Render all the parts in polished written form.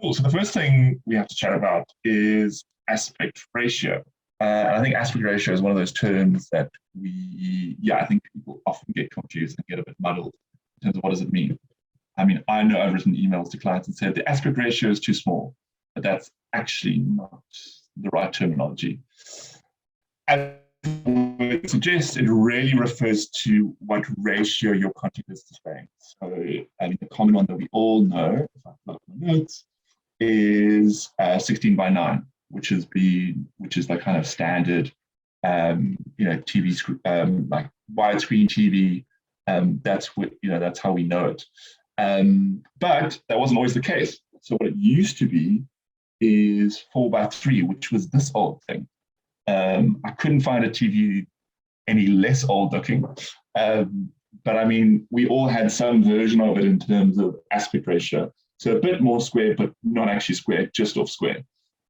Cool. So the first thing we have to chat about is aspect ratio. And I think aspect ratio is one of those terms that I think people often get confused and get a bit muddled in terms of what does it mean. I mean, I know I've written emails to clients and said the aspect ratio is too small, but that's actually not the right terminology. As it suggests, it really refers to what ratio your content is displaying. So, I mean, the common one that we all know, if I pull up my notes, is 16:9, which is the kind of standard, TV screen, like widescreen TV. That's how we know it. But that wasn't always the case. So what it used to be is 4:3, which was this old thing. I couldn't find a TV any less old looking. But I mean, we all had some version of it in terms of aspect ratio. So a bit more square, but not actually square, just off square.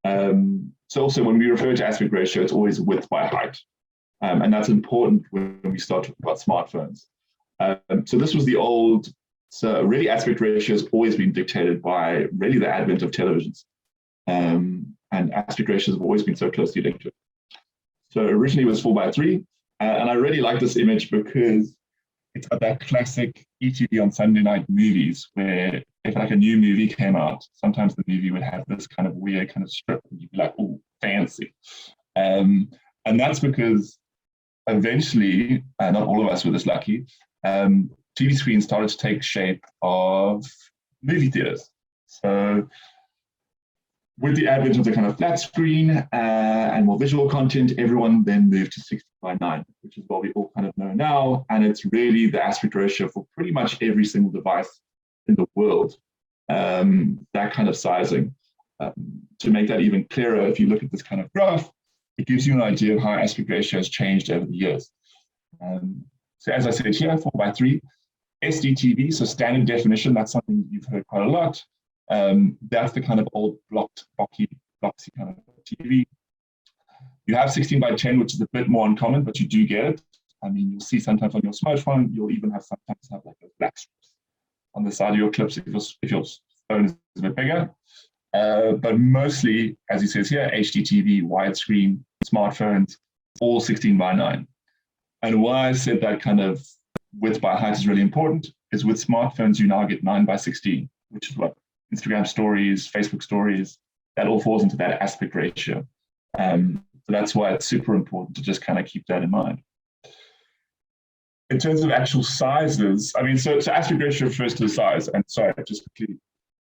So also when we refer to aspect ratio, it's always width by height. And that's important when we start talking about smartphones. So this was the old, so really aspect ratio has always been dictated by really the advent of televisions. And aspect ratios have always been so closely linked to it. So originally it was 4:3. And I really like this image because it's got that classic ETV on Sunday night movies where if like a new movie came out, sometimes the movie would have this kind of weird kind of strip and you'd be like, oh, fancy. And that's because eventually, not all of us were this lucky, TV screens started to take shape of movie theaters. So with the advent of the kind of flat screen and more visual content, everyone then moved to 16:9, which is what we all kind of know now. And it's really the aspect ratio for pretty much every single device in the world, that kind of sizing. To make that even clearer, if you look at this kind of graph, it gives you an idea of how aspect ratio has changed over the years. So as I said here, 4:3, SDTV, so standard definition, that's something you've heard quite a lot. That's the kind of old blocky kind of TV. You have 16:10, which is a bit more uncommon, but you do get it. I mean, you'll see sometimes on your smartphone, you'll even sometimes have like those black strips on the side of your clips if your phone is a bit bigger. But mostly, as he says here, HDTV, widescreen, smartphones, all 16:9. And why I said that kind of width by height is really important is with smartphones, you now get 9:16, which is what Instagram stories, Facebook stories, that all falls into that aspect ratio. So that's why it's super important to just kind of keep that in mind. In terms of actual sizes, I mean, so aspect ratio refers to the size. And sorry, just quickly,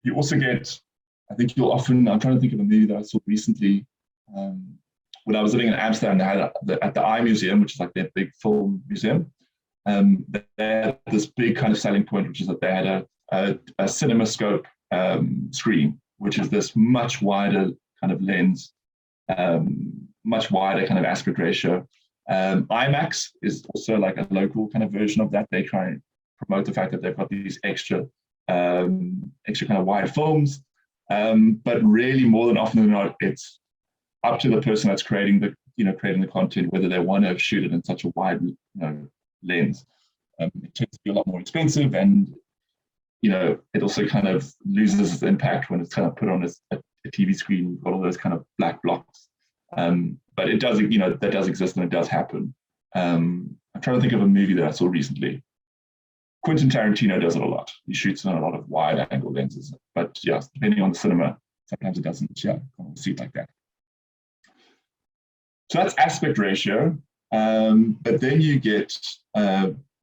you also get, I think you'll often, I'm trying to think of a movie that I saw recently. When I was living in Amsterdam, they had at the Eye Museum, which is like their big film museum, they had this big kind of selling point, which is that they had a CinemaScope screen, which is this much wider kind of lens, much wider kind of aspect ratio. IMAX is also like a local kind of version of that. They try and promote the fact that they've got these extra kind of wide films, but really more than often than not, it's up to the person that's creating the content whether they want to shoot it in such a wide lens. It tends to be a lot more expensive, and it also kind of loses its impact when it's kind of put on a TV screen. You've got all those kind of black blocks. But it does, that does exist and it does happen. I'm trying to think of a movie that I saw recently. Quentin Tarantino does it a lot. He shoots in a lot of wide angle lenses, but yeah, depending on the cinema, sometimes it doesn't see it like that. So that's aspect ratio. But then you get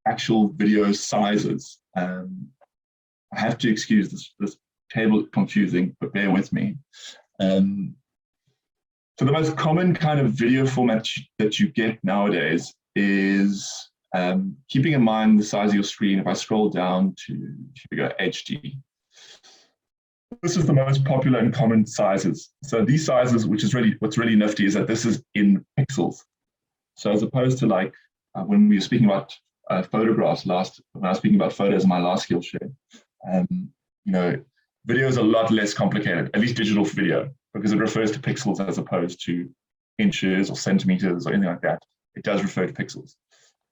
actual video sizes. I have to excuse this table confusing, but bear with me. So the most common kind of video format that you get nowadays is keeping in mind the size of your screen. If I scroll down to HD, this is the most popular and common sizes. So these sizes, what's really nifty is that this is in pixels. So as opposed to like when we were speaking about photographs when I was speaking about photos in my last Skillshare, video is a lot less complicated, at least digital video, because it refers to pixels as opposed to inches or centimeters or anything like that. It does refer to pixels.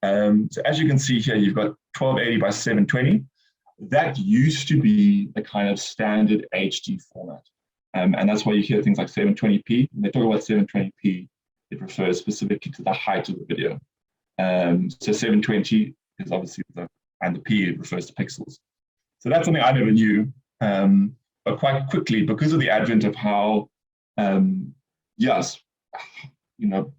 So as you can see here, you've got 1280 by 720. That used to be the kind of standard HD format. And that's why you hear things like 720p. When they talk about 720p, it refers specifically to the height of the video. So 720 is obviously and the P refers to pixels. So that's something I never knew. But quite quickly, because of the advent of how, yes, how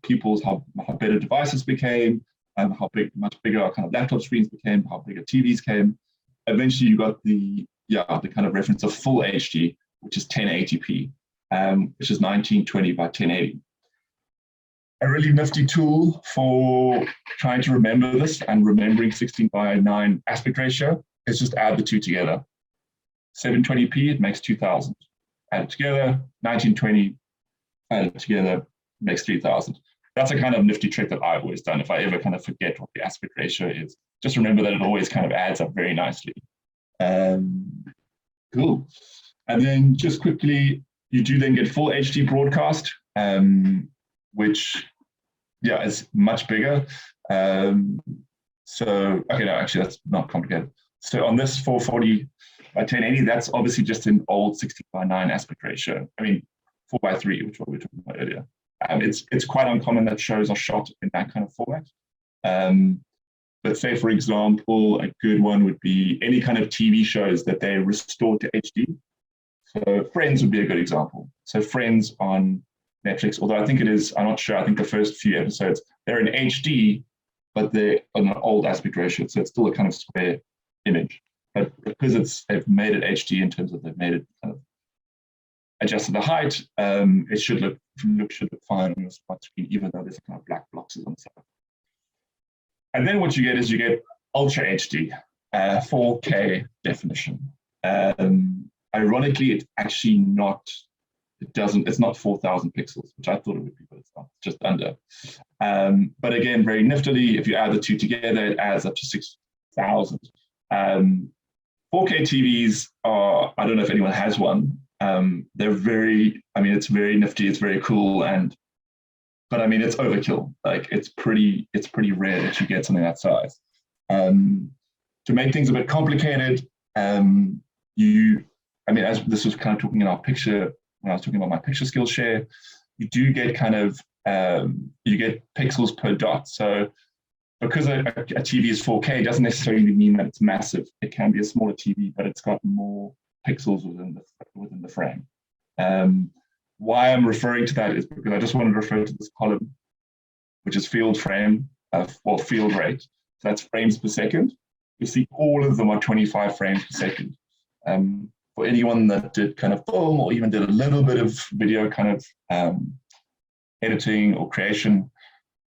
better devices became, how much bigger our kind of laptop screens became, how bigger TVs came. Eventually, you got the kind of reference of full HD, which is 1080p, which is 1920 by 1080. A really nifty tool for trying to remember this and remembering 16:9 aspect ratio is just add the two together. 720p, it makes 2000. Add it together, 1920, add it together, makes 3000. That's a kind of nifty trick that I've always done. If I ever kind of forget what the aspect ratio is, just remember that it always kind of adds up very nicely. Cool. And then just quickly, you do then get full HD broadcast, which, is much bigger. So, okay, no, actually, that's not complicated. So on this 440 by 1080, that's obviously just an old 16:9 aspect ratio. I mean, 4:3, which is what we were talking about earlier. It's quite uncommon that shows are shot in that kind of format. But say, for example, a good one would be any kind of TV shows that they restore to HD. So Friends would be a good example. So Friends on Netflix, although I think it is, I'm not sure, I think the first few episodes, they're in HD, but they're on an old aspect ratio. So it's still a kind of square image. But because they've made it HD in terms of they've made it kind of adjusted the height, it should look fine on your smart screen, even though there's kind of black blocks on the side. And then what you get is you get Ultra HD, 4K definition. Ironically, it's actually not, it's not 4,000 pixels, which I thought it would be, but it's not, just under. But again, very niftily, if you add the two together, it adds up to 6,000. 4K TVs are, I don't know if anyone has one. They're very, it's very nifty, it's very cool, but it's overkill. Like it's pretty rare that you get something that size. To make things a bit complicated, as this was kind of talking in our picture, when I was talking about my picture skills share, you do get kind of, you get pixels per dot. So because a TV is 4K doesn't necessarily mean that it's massive. It can be a smaller TV, but it's got more pixels within the frame. Why I'm referring to that is because I just wanted to refer to this column, which is field frame, or field rate. So that's frames per second. You see all of them are 25 frames per second. For anyone that did kind of film or even did a little bit of video kind of editing or creation,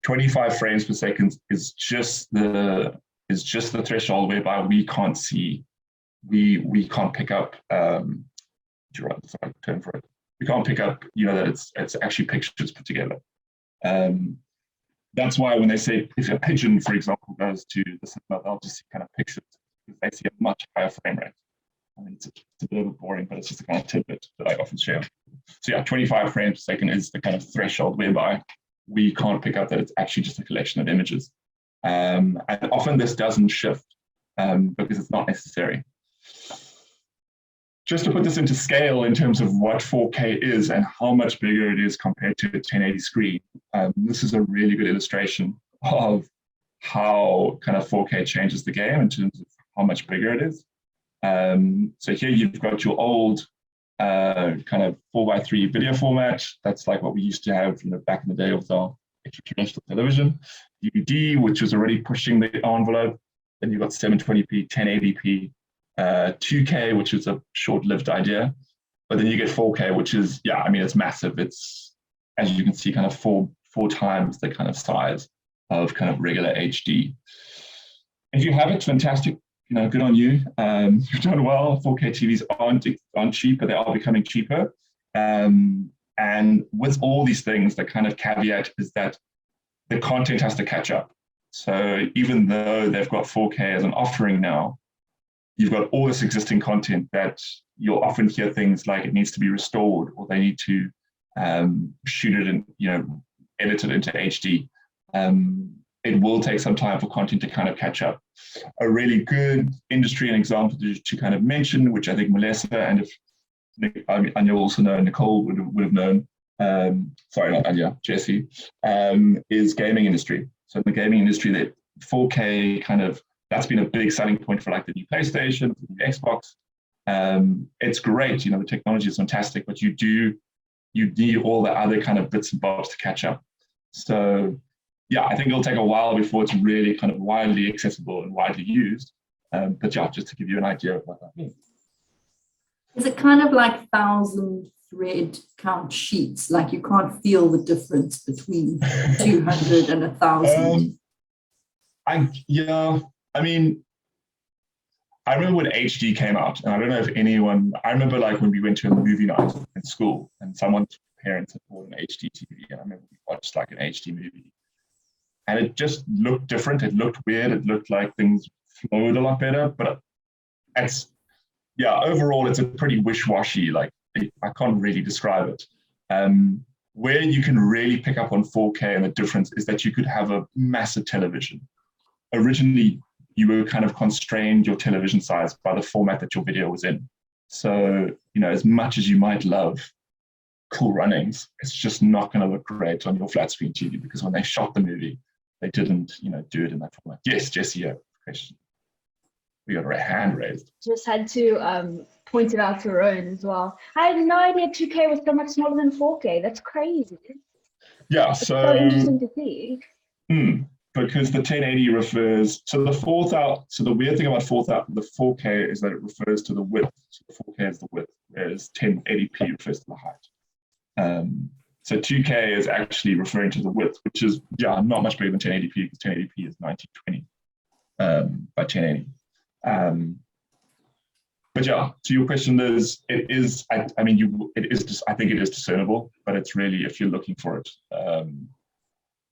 25 frames per second is just the threshold whereby we can't see, we can't pick up, term for it. We can't pick up, that it's actually pictures put together. That's why when they say if a pigeon, for example, goes to the cinema, they'll just see kind of pictures because they see a much higher frame rate. It's a bit of a boring, but it's just a kind of tidbit that I often share. So 25 frames per second is the kind of threshold whereby we can't pick up that it's actually just a collection of images. And often this doesn't shift because it's not necessary. Just to put this into scale in terms of what 4K is and how much bigger it is compared to a 1080 screen, this is a really good illustration of how kind of 4K changes the game in terms of how much bigger it is. So here you've got your old kind of 4:3 video format. That's like what we used to have back in the day with our traditional television. DVD, which was already pushing the envelope. Then you've got 720p, 1080p, 2K, which is a short-lived idea. But then you get 4K, which is, it's massive. It's, as you can see, kind of four times the kind of size of kind of regular HD. If you have it, fantastic. Good on you. You've done well. 4K TVs aren't cheap, but they are becoming cheaper. And with all these things, the kind of caveat is that the content has to catch up. So even though they've got 4K as an offering now, you've got all this existing content that you'll often hear things like it needs to be restored or they need to shoot it and edit it into HD. It will take some time for content to kind of catch up. A really good industry and example to kind of mention, which I think Melissa, and if Anya will also know, Nicole would have known, sorry, not Anya, Jesse, is gaming industry. So in the gaming industry, that 4K kind of, that's been a big selling point for like the new PlayStation, the Xbox. It's great, the technology is fantastic, but you need all the other kind of bits and bobs to catch up. So yeah, I think it'll take a while before it's really kind of widely accessible and widely used. But yeah, just to give you an idea of what that means. Is it kind of like 1,000 thread count sheets? Like you can't feel the difference between 200 and 1,000? I remember when HD came out, and I don't know if I remember like when we went to a movie night in school and someone's parents had bought an HD TV, and I remember we watched like an HD movie. And it just looked different. It looked weird. It looked like things flowed a lot better. But overall, it's a pretty wish-washy, like I can't really describe it. Where you can really pick up on 4K and the difference is that you could have a massive television. Originally, you were kind of constrained your television size by the format that your video was in. So, as much as you might love Cool Runnings, it's just not going to look great on your flat screen TV because when they shot the movie, they didn't, do it in that format. Yes, Jesse, question. We got a hand raised. Just had to point it out to Rowan as well. I had no idea 2K was so much smaller than 4K. That's crazy. Yeah, it's so interesting to see. Because the 1080 refers to the 4,000. So the weird thing about 4,000, the 4K is that it refers to the width. So the 4K is the width, whereas 1080p refers to the height. So 2K is actually referring to the width, which is not much bigger than 1080p because 1080p is 1920 by 1080. But to your question, I think it is discernible, but it's really if you're looking for it.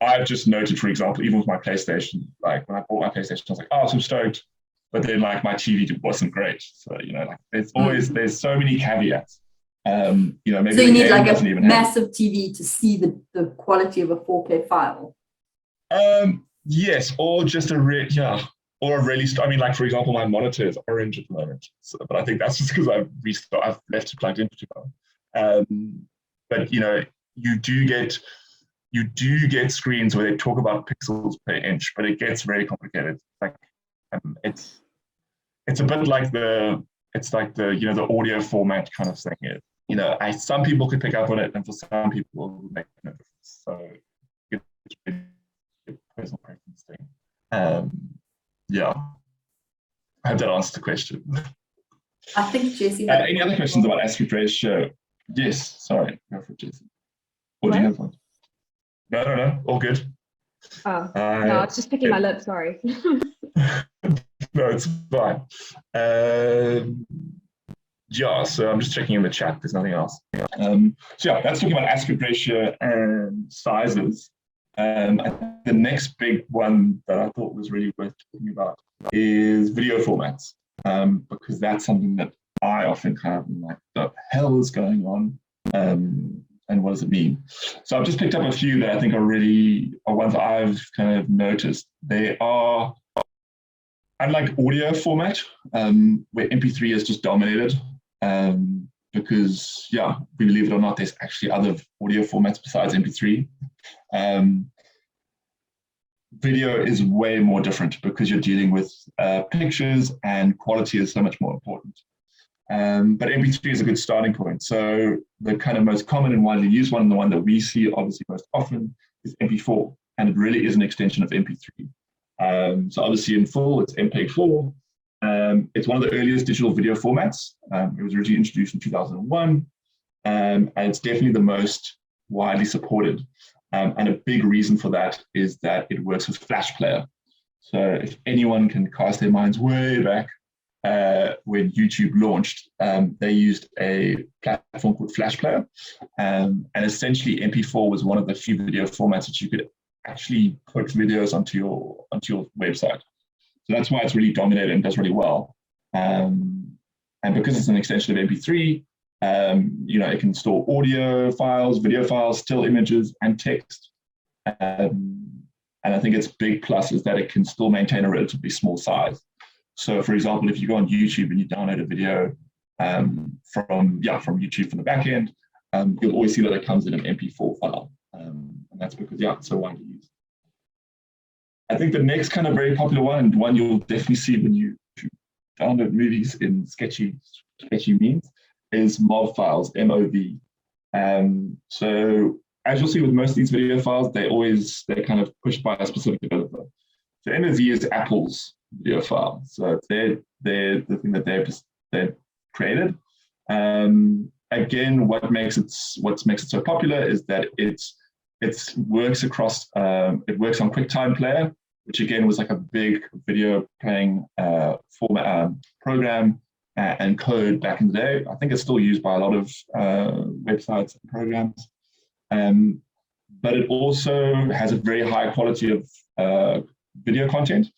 I've just noted, for example, even with my PlayStation, like when I bought my PlayStation, I was like, oh, I'm stoked. But then like my TV wasn't great. So, there's so many caveats. Maybe so you need like a massive TV to see the quality of a 4K file. Yes, or just a really, like for example, my monitor is orange at the moment. So, but I think that's just because I've left it plugged in for too long. But you do get screens where they talk about pixels per inch, but it gets very complicated. Like it's a bit like the audio format kind of thing. Some people could pick up on it, and for some people, it will make no difference. So it's really a personal preference thing. I hope that answers the question. I think Jesse. Any other questions about aspect ratio? Yes, sorry, go for it, Jesse. Or do you have one? No, all good. Oh, no, I was just picking my lip, sorry. No, it's fine. So I'm just checking in the chat, there's nothing else. That's talking about aspect ratio and sizes. The next big one that I thought was really worth talking about is video formats, because that's something that I often kind of like, the hell is going on? And what does it mean? So I've just picked up a few that I think are ones that I've kind of noticed. They are, unlike audio format, where MP3 is just dominated, because, believe it or not, there's actually other audio formats besides MP3. Video is way more different because you're dealing with pictures and quality is so much more important. But MP3 is a good starting point. So the kind of most common and widely used one, and the one that we see obviously most often, is MP4, and it really is an extension of MP3. So obviously in full, it's MPEG-4. It's one of the earliest digital video formats. It was originally introduced in 2001, and it's definitely the most widely supported. And a big reason for that is that it works with Flash Player. So if anyone can cast their minds way back, when YouTube launched, they used a platform called Flash Player, and essentially MP4 was one of the few video formats that you could actually put videos onto your website. So that's why it's really dominated and does really well. And because it's an extension of MP3, it can store audio files, video files, still images, and text. And I think its big plus is that it can still maintain a relatively small size. So for example, if you go on YouTube and you download a video from YouTube from the back end, you'll always see that it comes in an MP4 file. And that's because, it's so widely used. I think the next kind of very popular one, and one you'll definitely see when you download movies in sketchy means, is MOV files, MOV. So as you'll see with most of these video files, they're kind of pushed by a specific developer. So MOV is Apple's video file. So they're the thing that they've created. Again, what makes it so popular is that it works across, it works on QuickTime Player, which again was like a big video playing format program and code back in the day. I think it's still used by a lot of websites and programs. But it also has a very high quality of video content.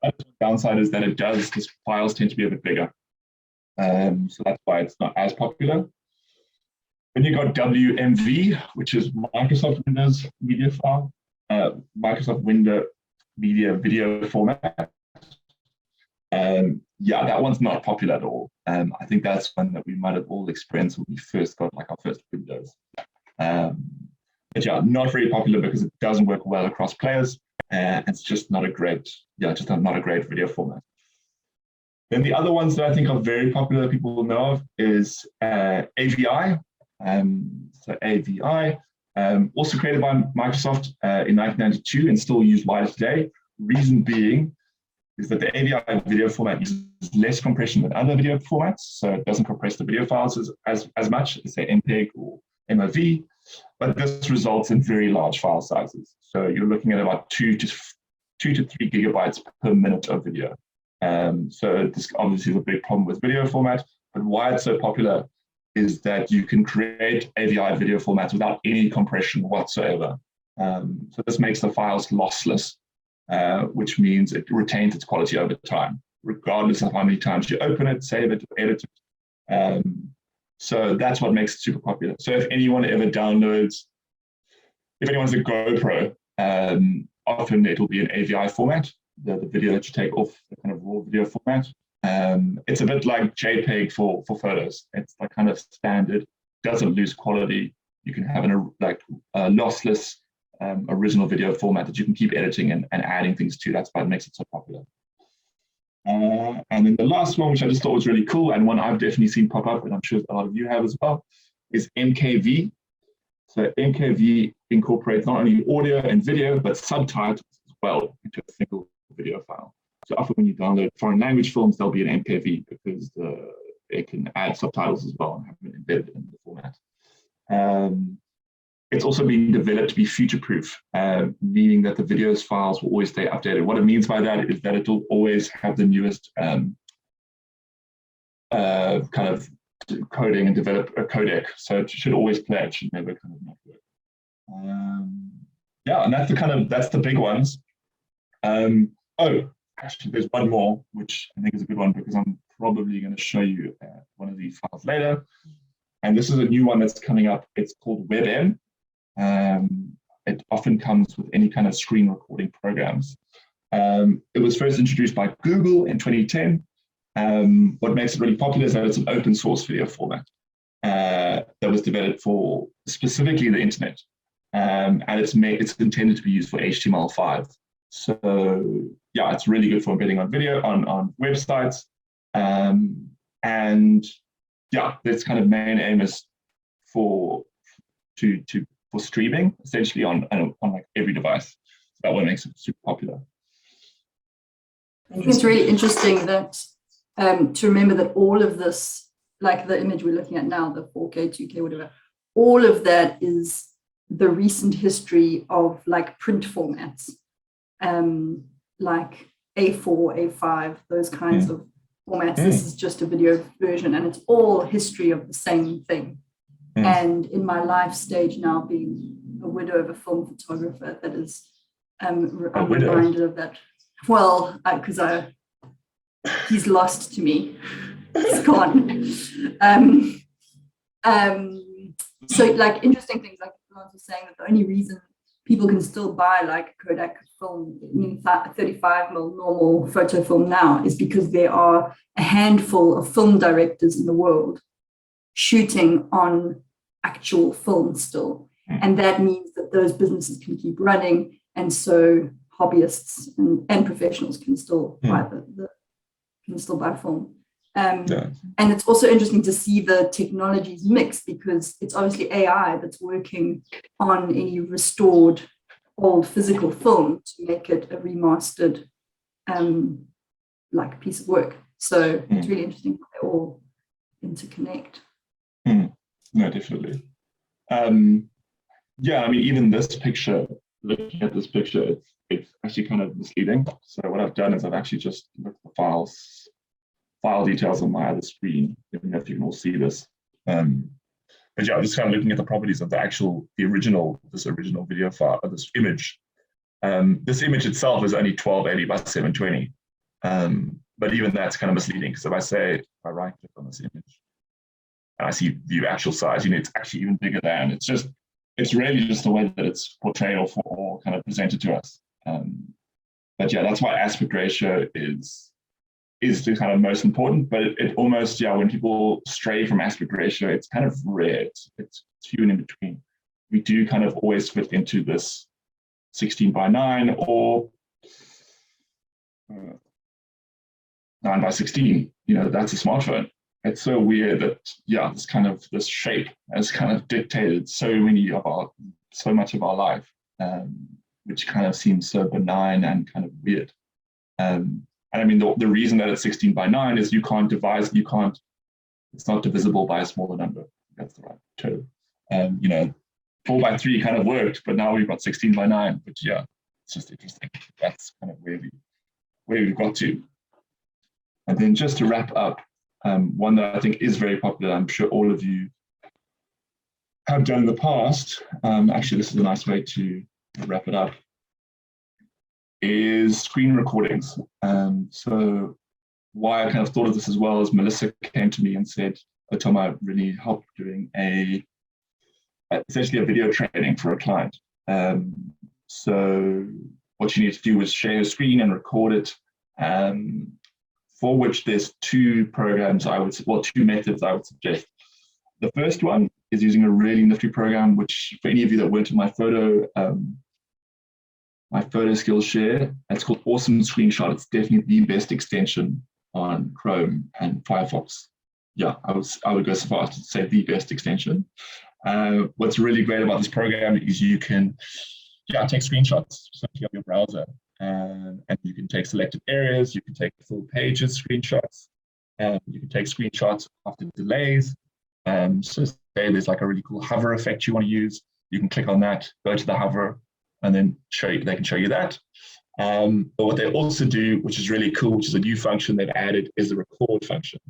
But the downside is that the files tend to be a bit bigger. So that's why it's not as popular. Then you got WMV, which is Microsoft Windows Media File, Microsoft Windows Media Video Format. That one's not popular at all. I think that's one that we might have all experienced when we first got like our first Windows. But not very popular because it doesn't work well across players. It's just not a great, not a great video format. Then the other ones that I think are very popular that people will know of is AVI. So AVI, also created by Microsoft in 1992 and still used widely today. Reason being is that the AVI video format uses less compression than other video formats, so it doesn't compress the video files as much as, say, MPEG or MOV, but this results in very large file sizes. So you're looking at about 2 to 3 gigabytes per minute of video. So this obviously is a big problem with video format, but why it's so popular is that you can create AVI video formats without any compression whatsoever. So this makes the files lossless, which means it retains its quality over time, regardless of how many times you open it, save it, or edit it. So that's what makes it super popular. So if anyone ever downloads, if anyone's a GoPro, often it'll be an AVI format, the video that you take off the kind of raw video format. It's a bit like JPEG for photos. It's like kind of standard, doesn't lose quality. You can have a lossless original video format that you can keep editing and adding things to. That's why it makes it so popular. And then the last one, which I just thought was really cool, and one I've definitely seen pop up, and I'm sure a lot of you have as well, is MKV. So MKV incorporates not only audio and video, but subtitles as well into a single video file. So often when you download foreign language films, there'll be an MKV because it can add subtitles as well and have it embedded in the format. It's also been developed to be future-proof, meaning that the videos files will always stay updated. What it means by that is that it'll always have the newest kind of coding and develop a codec. So it should always play, it should never kind of not work. And that's the big ones. Actually, there's one more, which I think is a good one because I'm probably going to show you one of these files later. And this is a new one that's coming up. It's called WebM. It often comes with any kind of screen recording programs. It was first introduced by Google in 2010. What makes it really popular is that it's an open source video format that was developed for specifically the internet. And it's intended to be used for HTML5. So yeah, it's really good for embedding on video on websites. And yeah, its kind of main aim is for streaming, essentially on like every device. So that one makes it super popular. I think it's really interesting that to remember that all of this, like the image we're looking at now, the 4K, 2K, whatever, all of that is the recent history of like print formats, like A4, A5, those kinds of formats. This is just a video version, and it's all history of the same thing. And in my life stage now, being a widow of a film photographer, that is, I'm reminded of that. Well, because he's lost to me. He's gone. So like interesting things, like Lance was saying, that the only reason people can still buy like a Kodak film, 35mm normal photo film now, is because there are a handful of film directors in the world shooting on actual film still. And that means that those businesses can keep running. And so hobbyists and professionals can still buy film. And it's also interesting to see the technologies mix, because it's obviously AI that's working on any restored old physical film to make it a remastered like piece of work. So it's really interesting how they all interconnect. No, definitely. Yeah, I mean, even this picture, looking at this picture, it's actually kind of misleading. So what I've done is I've actually just looked at the file details on my other screen. I don't know if you can all see this. But yeah, I'm just kind of looking at the properties of this original video file, or this image. This image itself is only 1280 by 720. But even that's kind of misleading, because if I right click on this image and I see view actual size, it's actually even bigger than. It's really just the way that it's portrayed or kind of presented to us. But yeah, that's why aspect ratio is the kind of most important, but it almost, when people stray from aspect ratio, it's kind of rare. It's few and in between. We do kind of always fit into this 16 by 9 or 9 by 16. That's a smartphone. It's so weird that this shape has kind of dictated so much of our life, which kind of seems so benign and kind of weird. And I mean, the reason that it's 16 by 9 is it's not divisible by a smaller number. That's the right term. 4 by 3 kind of worked, but now we've got 16 by 9. But yeah, it's just interesting. That's kind of where we've got to. And then just to wrap up, one that I think is very popular, I'm sure all of you have done in the past. Actually, this is a nice way to wrap it up, is screen recordings. So why I kind of thought of this as well is Melissa came to me and said, "Oh, Tom, I really help doing essentially a video training for a client. So what you need to do is share your screen and record it, for which there's two methods I would suggest. The first one is using a really nifty program, which for any of you that went to my photo skills share, it's called Awesome Screenshot. It's definitely the best extension on Chrome and Firefox. Yeah, I would go so far as to say the best extension. What's really great about this program is you can take screenshots of your browser, and you can take selected areas, you can take full pages screenshots, and you can take screenshots after delays. So say there's like a really cool hover effect you want to use, you can click on that, go to the hover, and then they can show you that. But what they also do, which is really cool, which is a new function they've added, is the record function.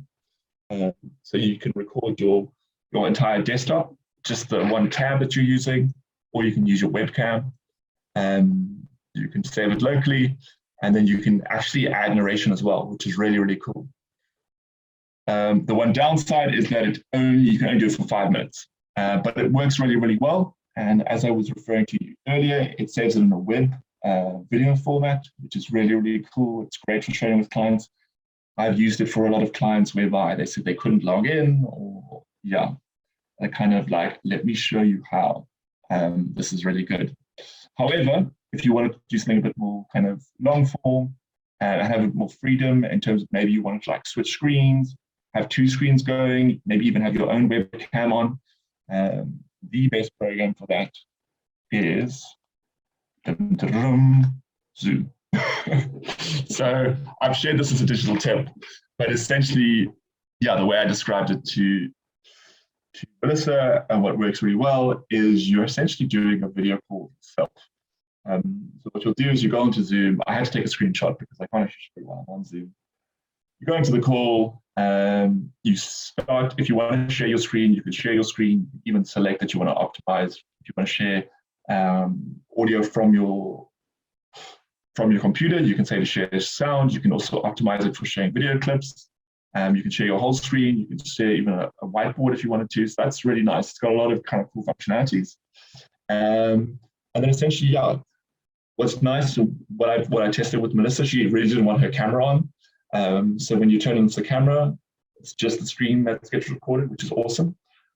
So you can record your entire desktop, just the one tab that you're using, or you can use your webcam. You can save it locally, and then you can actually add narration as well, which is really, really cool. The one downside is that you can only do it for 5 minutes, but it works really, really well. And as I was referring to you earlier, it saves it in a web video format, which is really, really cool. It's great for sharing with clients. I've used it for a lot of clients whereby they said they couldn't log in, or they're kind of like, let me show you how. This is really good. However, if you want to do something a bit more kind of long form and have a bit more freedom in terms of maybe you want to like switch screens, have 2 screens going, maybe even have your own webcam on, the best program for that is Zoom. So I've shared this as a digital tip, but essentially, the way I described it to Melissa, and what works really well is you're essentially doing a video call yourself. So what you'll do is you go into Zoom. I had to take a screenshot because I can't actually show you while I'm on Zoom. You go into the call, you start, if you want to share your screen, you can share your screen, even select that you want to optimize. If you want to share audio from your computer, you can say to share sound. You can also optimize it for sharing video clips. You can share your whole screen. You can share even a whiteboard if you wanted to. So that's really nice. It's got a lot of kind of cool functionalities. And then essentially, yeah, what's nice, what I tested with Melissa, she really didn't want her camera on. So when you turn on the camera, it's just the screen that gets recorded, which is awesome.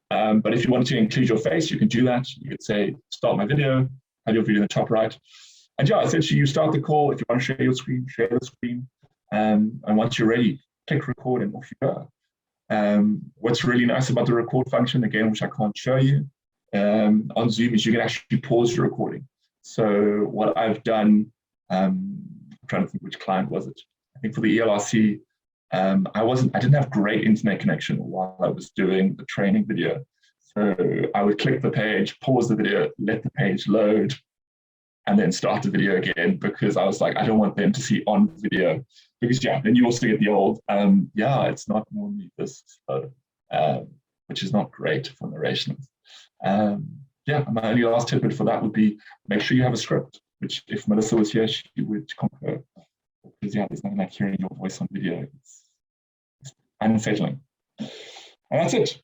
But if you wanted to include your face, you can do that. You could say, start my video, have your video in the top right. And yeah, essentially you start the call. If you want to share your screen, share the screen. And once you're ready, click record and off you go. What's really nice about the record function, again, which I can't show you, on Zoom, is you can actually pause your recording. So what I've done, I'm trying to think which client was it. I think for the ELRC, I didn't have great internet connection while I was doing the training video. So I would click the page, pause the video, let the page load, and then start the video again, because I was like, I don't want them to see on video. Because yeah, then you also get the old, yeah, it's not normally this slow, which is not great for narration. Yeah, my only last tidbit for that would be make sure you have a script, which if Melissa was here, she would concur. Because yeah, there's nothing like hearing your voice on video. It's unsettling. And that's it.